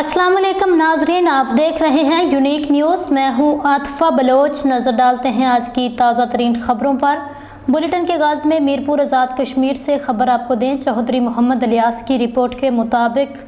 अस्सलाम वालेकुम नाजरीन, आप देख रहे हैं यूनिक न्यूज़। मैं हूं आतिफा बलोच। नज़र डालते हैं आज की ताज़ा तरीन खबरों पर। बुलेटिन के आगाज़ में मीरपुर आज़ाद कश्मीर से खबर आपको दें। चौधरी मोहम्मद इलियास की रिपोर्ट के मुताबिक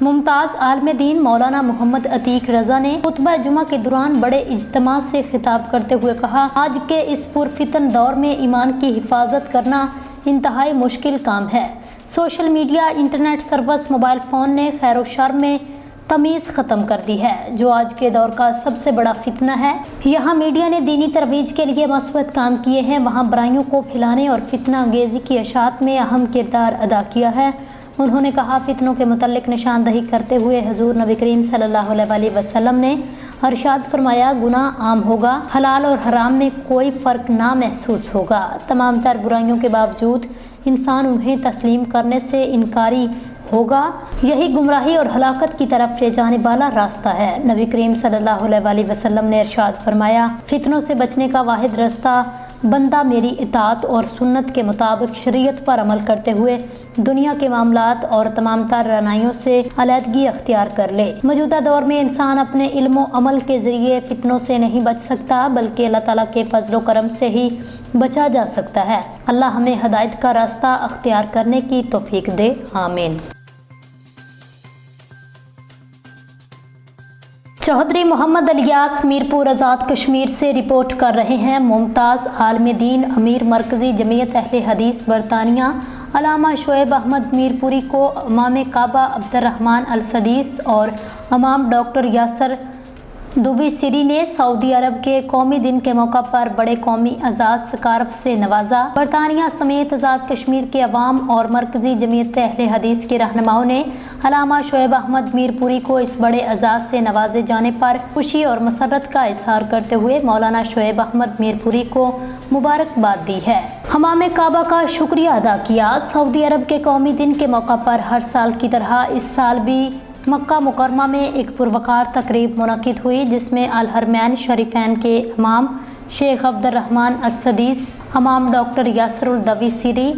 मुमताज़ आलिम दीन मौलाना मोहम्मद अतीक रज़ा ने खुतबा जुमा के दौरान बड़े इज्तिमा से खिताब करते हुए कहा, आज के इस पुरफितन दौर में ईमान की हिफाजत करना इंतहाई मुश्किल काम है। Social media, internet service, mobile phone ने खैर व शर में तमीज़ ख़त्म कर दी है, जो आज के दौर का सबसे बड़ा फितना है। यहाँ मीडिया ने दीनी तरवीज के लिए मस्बत काम किए हैं, वहाँ बुराइयों को फैलाने और फितना अंगेज़ी की अशात में अहम किरदार अदा किया है। उन्होंने कहा, फितनों के मुतल्लिक निशानदही करते हुए हुज़ूर नबी करीम सल्लल्लाहु अलैहि वसल्लम ने इरशाद फरमाया, गुनाह आम होगा, हलाल और हराम में कोई फ़र्क ना महसूस होगा। तमाम तर बुराइयों के बावजूद इंसान उन्हें तस्लीम करने से इनकारी होगा। यही गुमराही और हलाकत की तरफ ले जाने वाला रास्ता है। नबी करीम सल्लल्लाहु अलैहि वसल्लम ने इरशाद फरमाया, फितनों से बचने का वाहिद रास्ता बंदा मेरी इताअत और सुन्नत के मुताबिक शरीयत पर अमल करते हुए दुनिया के मामलात और तमाम तर रनाइयों से अलहदगी अख्तियार कर ले। मौजूदा दौर में इंसान अपने इल्म व अमल के ज़रिए फितनों से नहीं बच सकता, बल्कि अल्लाह ताला के फजल व करम से ही बचा जा सकता है। अल्लाह हमें हिदायत का रास्ता अख्तियार करने की तौफीक दे, आमीन। चौधरी मोहम्मद इलियास मीरपुर आज़ाद कश्मीर से रिपोर्ट कर रहे हैं। मुमताज़ आलिम दीन अमीर मरकज़ी जमीयत अहले हदीस बरतानिया अल्लामा शोएब अहमद मीरपुरी को इमाम काबा अब्दुर्रहमान अल सदीस और इमाम डॉक्टर यासर दुवीसिरी ने सऊदी अरब के कौमी दिन के मौका पर बड़े कौमी एजाज़ सकारफ से नवाजा। बरतानिया समेत आज़ाद कश्मीर के अवाम और मरकज़ी जमीयत अहले हदीस के रहनुमाओं ने अल्लामा शोएब अहमद मीरपुरी को इस बड़े एजाज़ से नवाजे जाने पर खुशी और मसरत का इजहार करते हुए मौलाना शोएब अहमद मीरपुरी को मुबारकबाद दी है। हमाम काबा का शुक्रिया अदा किया। सऊदी अरब के कौमी दिन के मौका पर हर साल की तरह इस साल भी मक्का मुकरमा में एक पुरवकार तकरीब मुनक़िद हुई, जिसमें अल हरमैन शरीफैन के इमाम शेख अब्दुर्रहमान अस-सदीस, इमाम डॉक्टर यासरुल दवीसिरी,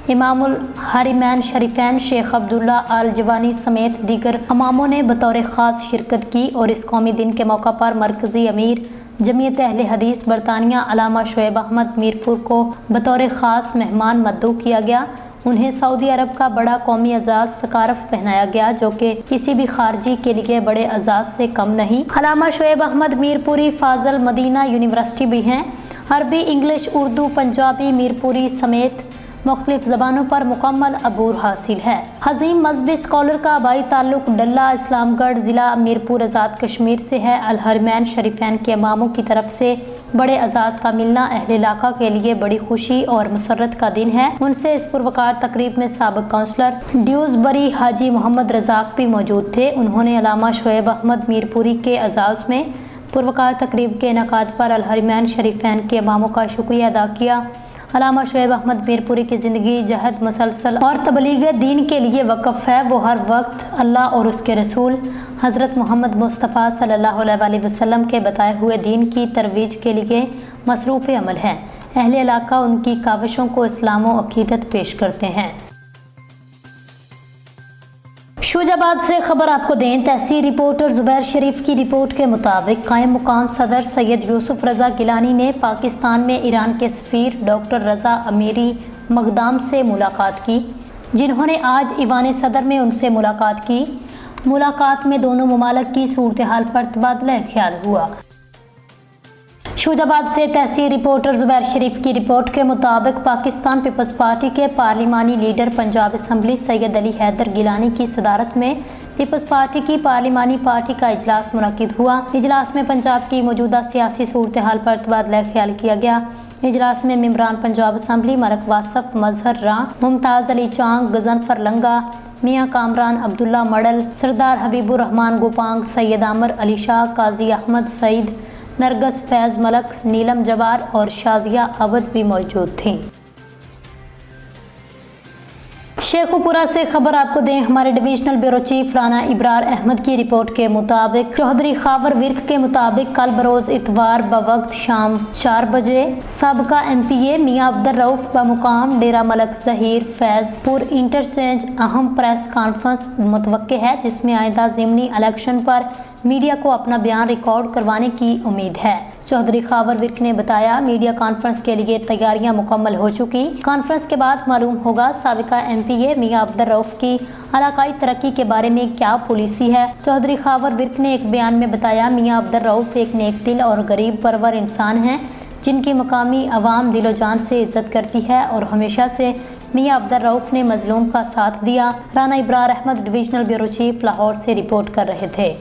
इमामुल हरमैन शरीफैन शेख अब्दुल्ला अल जवानी समेत दीगर इमामों ने बतौर ख़ास शिरकत की और इस कौमी दिन के मौका पर मरकज़ी अमीर जमीयत अहले हदीस बरतानिया अल्लामा शोएब अहमद मीरपुर को बतौर ख़ास मेहमान मद्दू किया गया। उन्हें सऊदी अरब का बड़ा कौमी एजाज़ सकारफ पहनाया गया, जो कि किसी भी खारजी के लिए बड़े एजाज़ से कम नहीं। अल्लामा शोएब अहमद मीरपुरी फाजल मदीना यूनिवर्सिटी भी हैं। अरबी, इंग्लिश, उर्दू, पंजाबी मीरपुरी समेत मुख्तलिफ ज़बानों पर मुकम्मल अबूर हासिल है। हज़ीम मजहबी स्कॉलर का आबाई ताल्लुक डल्ला इस्लामगढ़ ज़िला मीरपुर आज़ाद कश्मीर से है। अल हरमैन शरीफैन के इमामों की तरफ से बड़े एजाज़ का मिलना अहले इलाका के लिए बड़ी खुशी और मसरत का दिन है। उनसे इस पुरवकार तकरीब में साबिक काउंसलर ड्यूसबरी हाजी मोहम्मद रज़ाक भी मौजूद थे। उन्होंने अल्लामा शोएब अहमद मीरपुरी के एजाज़ में पुरवकार तकरीब के इनेकाद पर अल हरमैन शरीफैन के इमामों का शुक्रिया अदा किया। अल्लामा शोएब अहमद मीरपुरी की ज़िंदगी जहद मुसलसल और तबलीग दीन के लिए वक़फ़ है। वो हर वक्त अल्लाह और उसके रसूल हज़रत मोहम्मद मुस्तफ़ा सल्लल्लाहु अलैहि वसल्लम के बताए हुए दीन की तरवीज के लिए मसरूफ़ अमल हैं। अहले इलाका उनकी काविशों को इस्लाम व अक़ीदत पेश करते हैं। शूजाबाद से खबर आपको दें। तहसील रिपोर्टर ज़ुबैर शरीफ की रिपोर्ट के मुताबिक कायम मुकाम सदर सैयद यूसुफ रज़ा गिलानी ने पाकिस्तान में ईरान के सफ़ीर डॉक्टर रज़ा अमीरी मक़दाम से मुलाकात की, जिन्होंने आज ईवान सदर में उनसे मुलाकात की। मुलाकात में दोनों ममालिक की सूरत हाल पर तबादला ख्याल हुआ। शूजाबाद से तहसील रिपोर्टर ज़ुबैर शरीफ की रिपोर्ट के मुताबिक पाकिस्तान पीपल्स पार्टी के पार्लिमानी लीडर पंजाब असम्बली सैयद अली हैदर गिलानी की सदारत में पीपल्स पार्टी की पार्लिमानी पार्टी का इजलास मुनक़िद हुआ। इजलास में पंजाब की मौजूदा सियासी सूरत हाल पर तबादला ख्याल किया गया। इजलास में मेंबरान पंजाब असम्बली मलक वासफ मजहर रां, मुमताज़ अली चांग, गजनफर लंगा, मियाँ कामरान अब्दुल्ला मडल, सरदार हबीबुर रहमान गोपांग, सैयद आमर अली शाह, काजी अहमद सईद, नरगस फैज़ मलक, नीलम जवार और शाजिया अवध भी मौजूद थीं। शेखुपुरा से खबर आपको दें, हमारे divisional bureau chief Rana Ibrar Ahmed की रिपोर्ट के मुताबिक चौधरी खावर विर्क के मुताबिक कल बरोज इतवार बवक्त शाम 4 बजे सबका MPA मियां अब्दुल रऊफ बमुकाम डेरा मलक जहीर फैजपुर इंटरचेंज अहम प्रेस कॉन्फ्रेंस मुतवक्के है, जिसमें आइंदा ज़िमनी इलेक्शन पर मीडिया को अपना बयान रिकॉर्ड करवाने की उम्मीद है। चौधरी खावर विर्क ने बताया, मीडिया कॉन्फ्रेंस के लिए तैयारियां मुकम्मल हो चुकी। कॉन्फ्रेंस के बाद मालूम होगा साबिका MPA मियां अब्दुल रऊफ की इलाकाई तरक्की के बारे में क्या पॉलिसी है। चौधरी खावर विर्क ने एक बयान में बताया, मियां अब्दुल रऊफ एक नेक दिल और गरीब परवर इंसान हैं, जिनकी मकामी अवाम दिलो जान से इज्जत करती है और हमेशा से मियां अब्दुल रऊफ ने मजलूम का साथ दिया। Rana Ibrar Ahmed divisional bureau chief Lahore से रिपोर्ट कर रहे थे।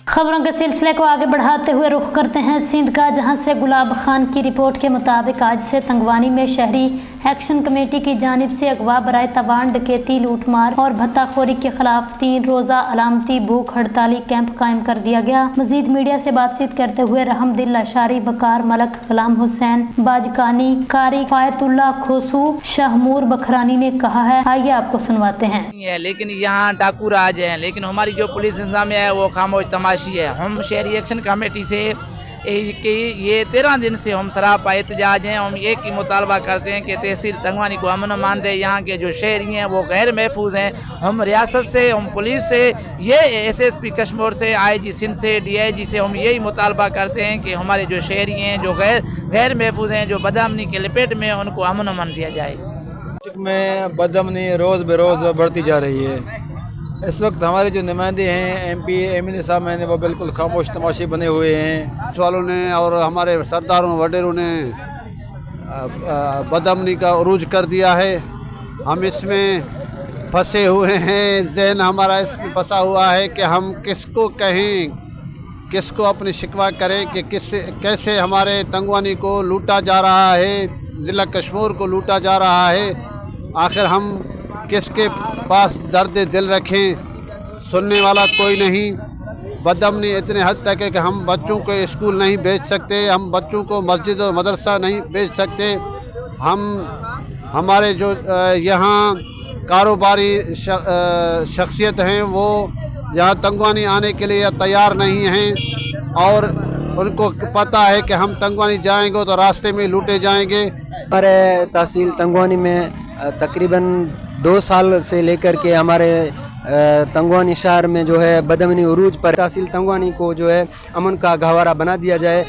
खबरों के सिलसिले को आगे बढ़ाते हुए रुख करते हैं सिंध का, जहां से गुलाब खान की रिपोर्ट के मुताबिक आज से तंगवानी में शहरी एक्शन कमेटी की जानिब से अगवा बराए तवान डकैती लूटमार और भत्ताखोरी के खिलाफ 3 रोज़ा अलामती भूख हड़ताली कैंप कायम कर दिया गया। मजीद मीडिया से बातचीत करते हुए रहमदिल अशारी, वकार मलक, गुलाम हुसैन बाजकानी, कारी फायतुल्ला खोसू, शाहमूर बखरानी ने कहा है। आइए आपको सुनवाते हैं। लेकिन यहाँ डाकू राज हैं, लेकिन हमारी जो पुलिस इंतजामिया है वो खामोश तमाशी है। हम शहरी एक्शन कमेटी से कि ये 13 दिन से हम सरापा एहतजाज हैं। हम एक ही मुतालबा करते हैं कि तहसील तंगवानी को अमन मान दे। यहाँ के जो शहरी हैं वो गैर महफूज हैं। हम रियासत से, हम पुलिस से, ये SSP कश्मीर से, IG सिंध से, DIG से हम यही मुतालबा करते हैं कि हमारे जो शहरी हैं जो गैर महफूज हैं, जो बदअमनी के लपेट में, उनको अमन मान दिया जाए। में बदअमनी रोज़ बरोज़ बढ़ती जा रही है। इस वक्त हमारे जो नुमाइंदे हैं MPA एमिन साहब हैं, वो बिल्कुल खामोश तमाशी बने हुए हैं। वालों ने और हमारे सरदारों वडेरों ने बदअमनी का उरूज कर दिया है। हम इसमें फंसे हुए हैं। जहन हमारा इसमें फंसा हुआ है कि हम किसको कहें, किसको अपनी शिकवा करें कि कैसे हमारे तंगवानी को लूटा जा रहा है, ज़िला कश्मीर को लूटा जा रहा है। आखिर हम किसके पास दर्द दिल रखें, सुनने वाला कोई नहीं। बदअमनी इतने हद तक है कि हम बच्चों को स्कूल नहीं भेज सकते, हम बच्चों को मस्जिद और मदरसा नहीं भेज सकते। हमारे जो यहाँ कारोबारी शख्सियत हैं वो यहाँ तंगवानी आने के लिए तैयार नहीं हैं और उनको पता है कि हम तंगवानी जाएंगे तो रास्ते में लूटे जाएंगे। हमारे तहसील तंगवानी में तकरीबन 2 साल से लेकर के हमारे तंगवानी शहर में जो है बदअमनी उरूज पर तहसील तंगवानी को जो है अमन का गहवारा बना दिया जाए।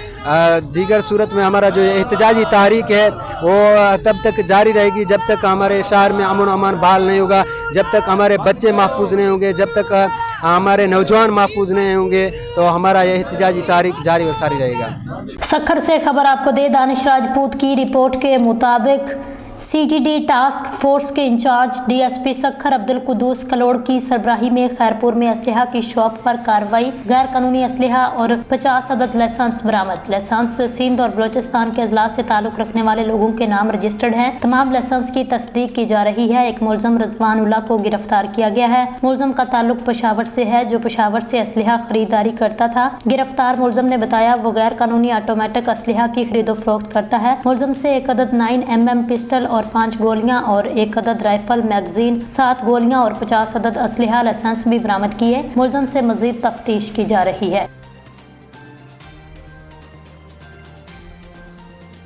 दीगर सूरत में हमारा जो एहतजाजी तहरीक है वो तब तक जारी रहेगी जब तक हमारे शहर में अमन अमान बहाल नहीं होगा, जब तक हमारे बच्चे महफूज नहीं होंगे, जब तक हमारे नौजवान महफूज नहीं होंगे, तो हमारा यह एहतजाजी तहरीक जारी व सारी रहेगा। सखर से खबर आपको दे, दानिश राजपूत की रिपोर्ट के मुताबिक CGD टास्क फोर्स के इंचार्ज DSP सखर अब्दुल कुदूस कलोड़ की सरबराही में खैरपुर में असलहा की शॉप पर कार्रवाई। गैर कानूनी असलहा और 50 अदद लाइसेंस बरामद। लाइसेंस सिंध और बलोचिस्तान के अजला से ताल्लुक रखने वाले लोगों के नाम रजिस्टर्ड हैं। तमाम लाइसेंस की तस्दीक की जा रही है। एक मुलजम रिजवान उल्लाह को गिरफ्तार किया गया है। मुलजम का ताल्लुक पेशावर से है, जो पेशावर से असलहा खरीदारी करता था। गिरफ्तार मुलजम ने बताया वो गैर कानूनी ऑटोमेटिक असलहा की खरीदो फरोख्त करता है। मुलजम से 1 अदद 9mm पिस्टल और 5 गोलियां और 1 अदद राइफल मैगजीन, 7 गोलियां और 50 अदद असलहा लाइसेंस भी बरामद किए। मुलजम से मजीद तफ्तीश की जा रही है।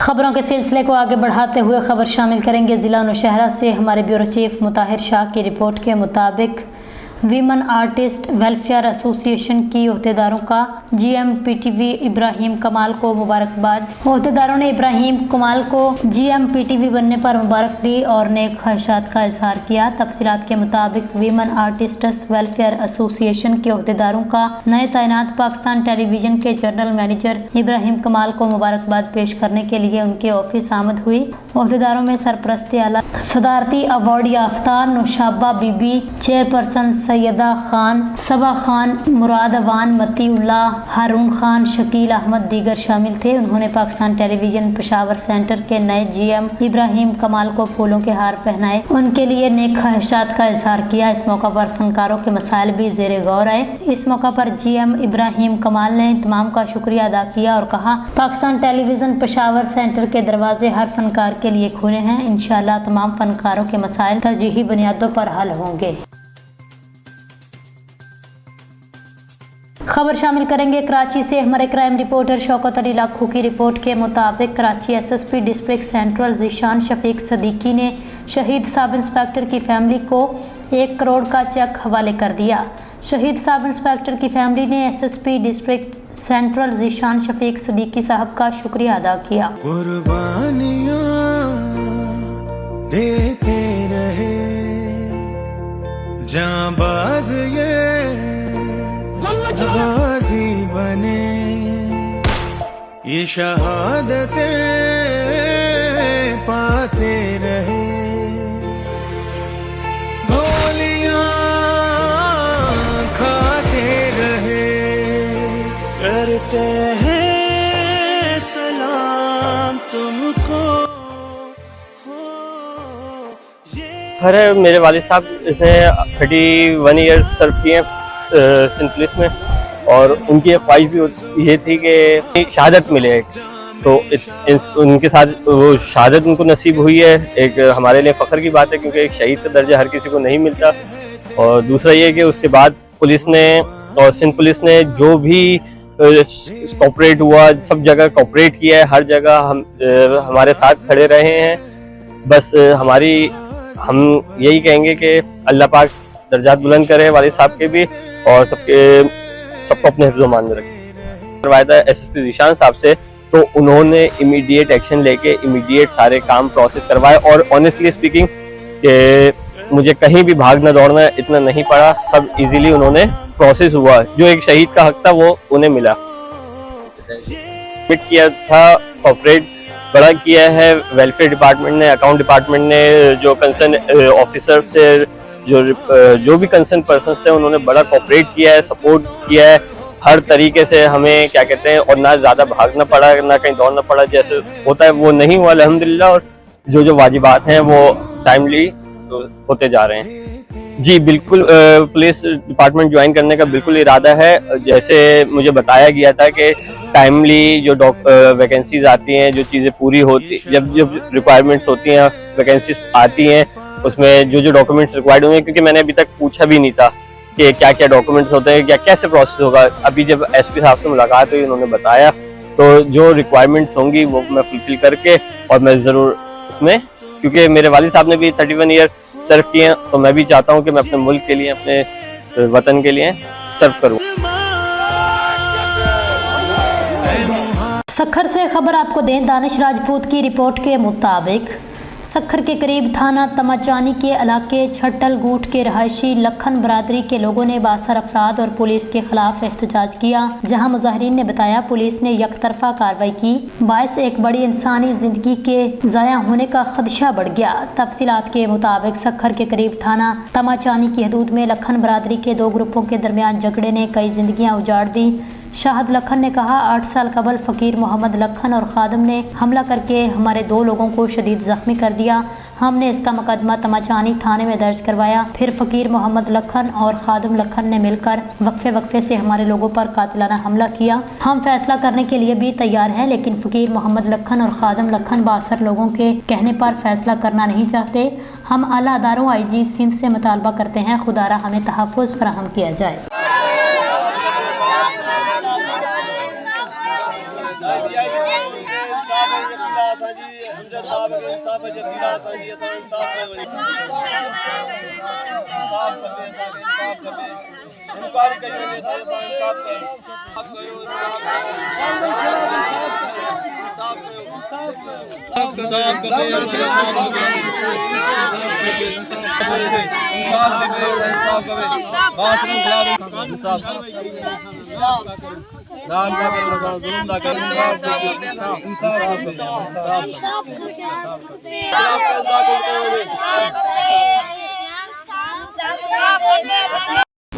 खबरों के सिलसिले को आगे बढ़ाते हुए खबर शामिल करेंगे जिला नौशहरा से। हमारे ब्यूरो चीफ मुताहिर शाह की रिपोर्ट के मुताबिक वीमन आर्टिस्ट वेलफेयर एसोसिएशन की अहदेदारों का GM PTV इब्राहिम कमाल को मुबारकबाद। अहदेदारों ने इब्राहिम कमाल को GM PTV बनने पर मुबारक दी और नेक ख्वाहिशात का इजहार किया। तफसीलात के मुताबिक वीमन आर्टिस्ट्स वेलफेयर एसोसिएशन के अहदेदारों का नए तैनात पाकिस्तान टेलीविजन के जनरल मैनेजर इब्राहिम कमाल को मुबारकबाद पेश करने के लिए उनके ऑफिस आमद हुई। अहदेदारों में सरपरस्ती आला सदारती अवार्ड याफ्ता नौशाबा बीबी, चेयरपर्सन सैयदा खान, सबा खान, मुराद अवान, मती उल्लाह, हारून खान, शकील अहमद दीगर शामिल थे। उन्होंने पाकिस्तान टेलीविजन पेशावर सेंटर के नए GM इब्राहिम कमाल को फूलों के हार पहनाए, उनके लिए नेक ख्वाहिशात का इजहार किया। इस मौका पर फनकारों के मसाइल भी ज़ेरे गौर आए। इस मौका पर GM इब्राहिम कमाल ने तमाम का शुक्रिया अदा किया और कहा, पाकिस्तान टेलीविजन पेशावर सेंटर के दरवाजे हर फनकार के लिए खुले हैं। इंशाअल्लाह तमाम फनकारों के मसाइल तरजीही बुनियादों पर हल होंगे। खबर शामिल करेंगे कराची से। हमारे क्राइम रिपोर्टर शौकत अली लाखू की रिपोर्ट के मुताबिक Karachi SSP district central Zeeshan Shafiq Siddiqui ने शहीद सब इंस्पेक्टर की फैमिली को 1 करोड़ का चेक हवाले कर दिया। शहीद सब इंस्पेक्टर की फैमिली ने SSP district central Zeeshan Shafiq Siddiqui sahib का शुक्रिया अदा किया। कुर्बानियां देते रहे जांबाज ये गाजी बने, ये शहादतें पाते रहे, गोलियां खाते रहे, करते हैं सलाम तुमको। खैर, मेरे वालिद साहब इसने 31 ईयर्स सर्व किए हैं सिंध पुलिस में, और उनकी ख्वाहिश भी ये थी कि शहादत मिले। तो उनके साथ वो शहादत उनको नसीब हुई है। एक हमारे लिए फ़ख्र की बात है, क्योंकि एक शहीद का दर्जा हर किसी को नहीं मिलता। और दूसरा ये कि उसके बाद पुलिस ने और सिंध पुलिस ने जो भी कोऑपरेट हुआ, सब जगह कोऑपरेट किया है, हर जगह हम हमारे साथ खड़े रहे हैं। बस हम यही कहेंगे कि अल्लाह पाक दर्जात बुलंद करे वालिद साहब के भी, और सबको अपने हिफ्ज़-ओ-मान में रखें। करवाया था SSP ज़ीशान साहब से, तो उन्होंने इमीडिएट एक्शन लेके इमीडिएट सारे काम प्रोसेस करवाए। और ऑनेस्टली स्पीकिंग कि मुझे कहीं भी भागना दौड़ना इतना नहीं पड़ा, सब इजीली उन्होंने प्रोसेस हुआ। जो एक शहीद का हक था वो उन्हें मिला। किया था, कॉपरेट बड़ा किया है वेलफेयर डिपार्टमेंट ने, अकाउंट डिपार्टमेंट ने, जो कंसर्न ऑफिसर से जो भी कंसर्न पर्सन से उन्होंने बड़ा कोऑपरेट किया है, सपोर्ट किया है हर तरीके से। हमें क्या कहते हैं, और ना ज़्यादा भागना पड़ा, ना कहीं दौड़ना पड़ा, जैसे होता है वो नहीं हुआ अल्हम्दुलिल्लाह। और जो वाजिबात हैं वो टाइमली होते जा रहे हैं। जी बिल्कुल, पुलिस डिपार्टमेंट ज्वाइन करने का बिल्कुल इरादा है। जैसे मुझे बताया गया था कि टाइमली जो वैकेंसीज आती हैं, जो चीज़ें पूरी होती, जब रिक्वायरमेंट्स होती हैं, वैकेंसीज आती हैं, उसमें जो डॉक्यूमेंट्स रिक्वायर्ड होंगे, क्योंकि मैंने अभी तक पूछा भी नहीं था कि क्या क्या डॉक्यूमेंट्स होते हैं, क्या कैसे प्रोसेस होगा। अभी जब SP साहब से मुलाकात हुई, उन्होंने बताया, तो जो रिक्वायरमेंट्स होंगी वो मैं फुलफिल करके, और मैं ज़रूर उसमें, क्योंकि मेरे वालिद साहब ने भी 31 ईयर सर्व किए हैं, तो मैं भी चाहता हूँ कि मैं अपने मुल्क के लिए, अपने वतन के लिए सर्व करूँ। सखर से खबर आपको दें। दानिश राजपूत की रिपोर्ट के मुताबिक सखर के करीब थाना तमाचानी के इलाके छटल गूट के रहायशी लखन बरादरी के लोगों ने बासर अफराद और पुलिस के खिलाफ एहतजाज किया, जहां मुजाहिरीन ने बताया पुलिस ने यकतरफा कार्रवाई की, बायस एक बड़ी इंसानी जिंदगी के ज़ाया होने का खदशा बढ़ गया। तफसीलात के मुताबिक सखर के करीब थाना तमाचानी की हदूद में लखन बरादरी के 2 ग्रुपों के दरमियान झगड़े ने कई जिंदगियां उजाड़ दी। शाहद लखन ने कहा, 8 साल कबल फ़कीर मोहम्मद लखन और खादम ने हमला करके हमारे 2 लोगों को शदीद ज़ख्मी कर दिया। हमने इसका मुकदमा तमाचानी थाने में दर्ज करवाया। फिर फ़कीर मोहम्मद लखन और खादम लखन ने मिलकर वक्फे से हमारे लोगों पर कातिलाना हमला किया। हम फैसला करने के लिए भी तैयार हैं, लेकिन फ़कीर मोहम्मद लखन और खादम लखन बासर लोगों के कहने पर फैसला करना नहीं चाहते। हम आला अदारों IG सिंध से मुतालबा करते हैं, खुदारा हमें तहफ़्फ़ुज़ फराहम किया जाए।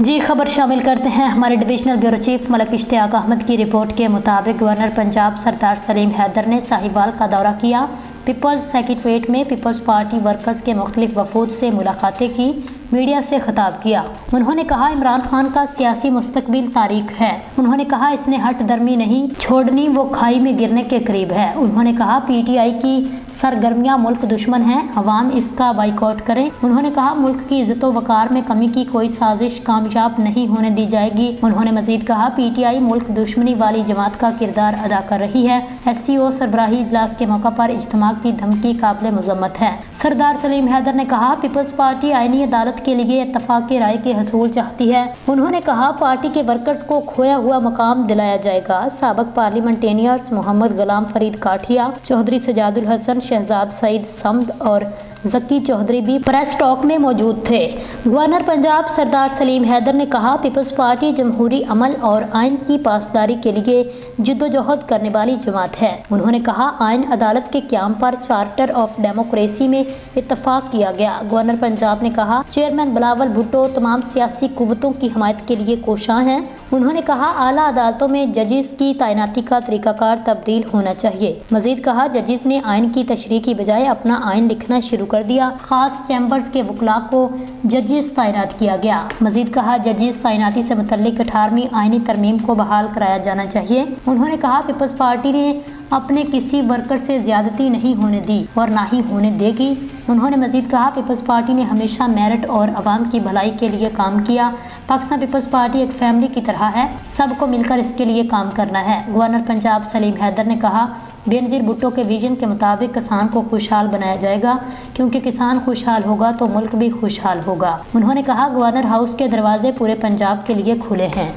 जी खबर शामिल करते हैं हमारे divisional bureau chief Malik Ishtiaq Ahmed की रिपोर्ट के मुताबिक गवर्नर पंजाब सरदार सलीम हैदर ने साहिवाल का दौरा किया। पीपल्स सेक्रेटरीट में पीपल्स पार्टी वर्कर्स के मुख्तलिफ वफूद से मुलाकातें की, मीडिया से खिताब किया। उन्होंने कहा इमरान खान का सियासी मुस्तकबिल तारीख है। उन्होंने कहा इसने हट दर्मी नहीं छोड़नी, वो खाई में गिरने के करीब है। उन्होंने कहा पीटीआई की सरगर्मियां मुल्क दुश्मन है, अवाम इसका बाइकआउट करें। उन्होंने कहा मुल्क की इज्जत वकार में कमी की कोई साजिश कामयाब नहीं होने दी जाएगी। उन्होंने मजीद कहा पीटीआई मुल्क दुश्मनी वाली जमात का किरदार अदा कर रही है। SCO सरबराही इजलास के मौका पर इज्तिमा की धमकी काबिल मजम्मत है। सरदार सलीम हैदर ने कहा पीपल्स पार्टी आईनी अदालत के लिए इत्तफाक़ी राय के हसूल चाहती है। उन्होंने कहा पार्टी के वर्कर्स को खोया हुआ मकाम दिलाया जाएगा। साबिक पार्लियामेंटेनियर्स मोहम्मद गुलाम फरीद काठिया, चौधरी सजादुल हसन, शहजाद सईद समद और जकी चौधरी भी प्रेस टॉक में मौजूद थे। गवर्नर पंजाब सरदार सलीम हैदर ने कहा पीपल्स पार्टी जमहूरी अमल और आइन की पासदारी के लिए जिद्दोजहद करने वाली जमात है। उन्होंने कहा आइन अदालत के क़याम पर चार्टर ऑफ डेमोक्रेसी में इत्तफाक किया गया। गवर्नर पंजाब ने कहा चेयरमैन बिलावल भुट्टो तमाम सियासी कुव्वतों की हिमायत के लिए कोशां हैं। उन्होंने कहा आला अदालतों में जजेस की तैनाती का तरीकाकार तब्दील होना चाहिए। मजीद कहा जजेस ने आइन की तशरीह की बजाय अपना आइन लिखना शुरू कर दिया। खास चैम्बर्स के वकला को जजेस तैनात किया गया। मजीद कहा जजेस तैनाती से मुतल्लिक 18वीं आइनी तरमीम को बहाल कराया जाना चाहिए। उन्होंने कहा पीपल्स पार्टी ने अपने किसी वर्कर से ज्यादती नहीं होने दी और ना ही होने देगी। उन्होंने मजीद कहा पीपल्स पार्टी ने हमेशा मेरिट और आवाम की भलाई के लिए काम किया। पाकिस्तान पीपल्स पार्टी एक फैमिली की तरह है, सबको मिलकर इसके लिए काम करना है। गवर्नर पंजाब सलीम हैदर ने कहा बेनज़ीर भुट्टो के विजन के मुताबिक किसान को खुशहाल बनाया जाएगा, क्योंकि किसान खुशहाल होगा तो मुल्क भी खुशहाल होगा। उन्होंने कहा गवर्नर हाउस के दरवाजे पूरे पंजाब के लिए खुले हैं।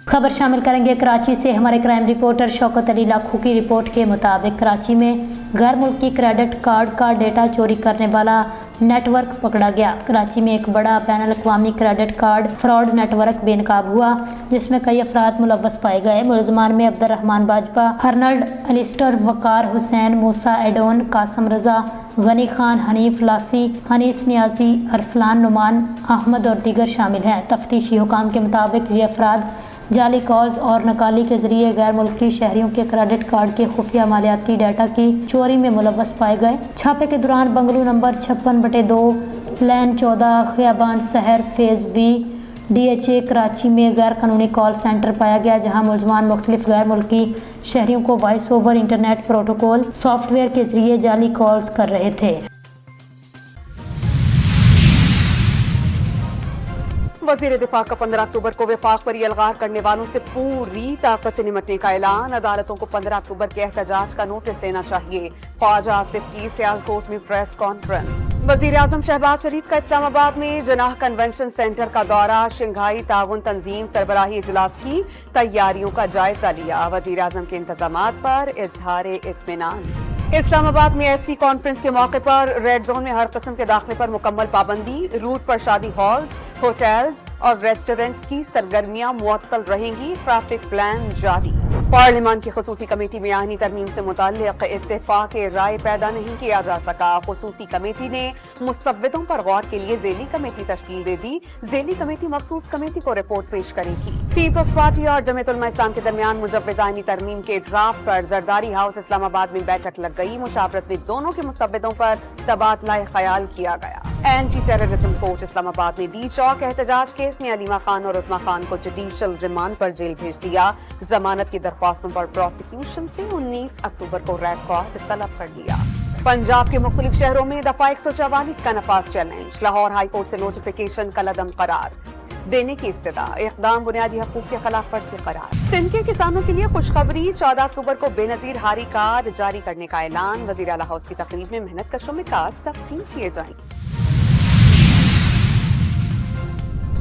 खबर शामिल करेंगे कराची से हमारे क्राइम रिपोर्टर शौकत अली लाखू की रिपोर्ट के मुताबिक कराची में गैर मुल्की क्रेडिट कार्ड का डेटा चोरी करने वाला नेटवर्क पकड़ा गया। कराची में एक बड़ा बैनुल अक़वामी क्रेडिट कार्ड फ्रॉड नेटवर्क बेनकाब हुआ, जिसमें कई अफराद मुलव्वस पाए गए। मुलज़मान में अब्दुर्रहमान बाजपा, अर्नल्ड अलिस्टर, वकार हुसैन, मूसा एडोन, कासम रजा, गनी खान, हनीफ लासी, हनीस नियाजी, अरसलान नुमान अहमद और दीगर शामिल हैं। तफ्तीशी हुकाम के मुताबिक ये अफराद जाली कॉल्स और नकाली के जरिए गैर मुल्की शहरियों के क्रेडिट कार्ड के खुफिया मालियाती डाटा की चोरी में मुलव्वस पाए गए। छापे के दौरान बंगलू नंबर 56/2 प्लान 14 खियाबान शहर फेज़ V DHA कराची में गैर कानूनी कॉल सेंटर पाया गया, जहां मुलज़मान मुख्तलिफ गैर मुल्की शहरियों को voice over internet protocol software के जरिए जाली कॉल्स कर रहे थे। वज़ीर दिफा का 15 अक्टूबर को वफाक पर अलगार करने वालों से पूरी ताकत से निपटने का ऐलान। अदालतों को 15 अक्टूबर के एहतजाज का नोटिस देना चाहिए। ख्वाजा आसिफ की सियालकोट में प्रेस कॉन्फ्रेंस। वज़ीर आज़म शहबाज शरीफ का इस्लामाबाद में जनाह कन्वेंशन सेंटर का दौरा, शंघाई ताउन तंजीम सरबराही इजलास की तैयारियों का जायजा लिया। वज़ीर आज़म के इंतजामात पर इजहार इत्मीनान। इस्लामाबाद में ऐसी कॉन्फ्रेंस के मौके पर रेड जोन में हर किस्म के दाखिले पर मुकम्मल पाबंदी। रूट पर शादी हॉल्स, होटल्स और रेस्टोरेंट्स की सरगर्मियां मुअत्तल रहेंगी। ट्रैफिक प्लान जारी। पार्लियामान की खुसूसी कमेटी में आईनी तरमीम से मुताल्लिक इत्तेफाक राय पैदा नहीं किया जा सका। खुसूसी कमेटी ने मुसव्विदों पर गौर के लिए ज़ेली कमेटी तश्कील दे दी। ज़ेली कमेटी मखसूस कमेटी को रिपोर्ट पेश करेगी। पीपल्स पार्टी और जमीयत उलमा इस्लाम के दरमियान मुजव्विज़ आईनी तरमीम के ड्राफ्ट पर जरदारी हाउस इस्लामाबाद में बैठक लग गई। मुशावरत में दोनों के मुसव्विदों पर तबादला ख्याल किया गया। एंटी टेररिज्म कोर्ट इस्लामाबाद ने डी चौक एहतजाज केस में अलीमा खान और उस्मा खान को जुडिशल रिमांड पर जेल भेज दिया। जमानत की दरख्वास्तों पर प्रोसिक्यूशन से 19 अक्टूबर को रेड कॉर्ड तलब कर लिया। पंजाब के मुख्तलिफ शहरों में दफा 144 का नफाज चैलेंज। लाहौर हाई कोर्ट से नोटिफिकेशन कलअदम करार देने की इस्तदा। इक़दाम बुनियादी हकूक के खिलाफ वर्जी करार। सिंध के किसानों के लिए खुशखबरी, 14 अक्टूबर को बेनजीर हारी कार्ड जारी करने का ऐलान। वज़ीर आला हाउस की तकरीब में मेहनत कशों में कार्ड तकसीम किए जाएंगे।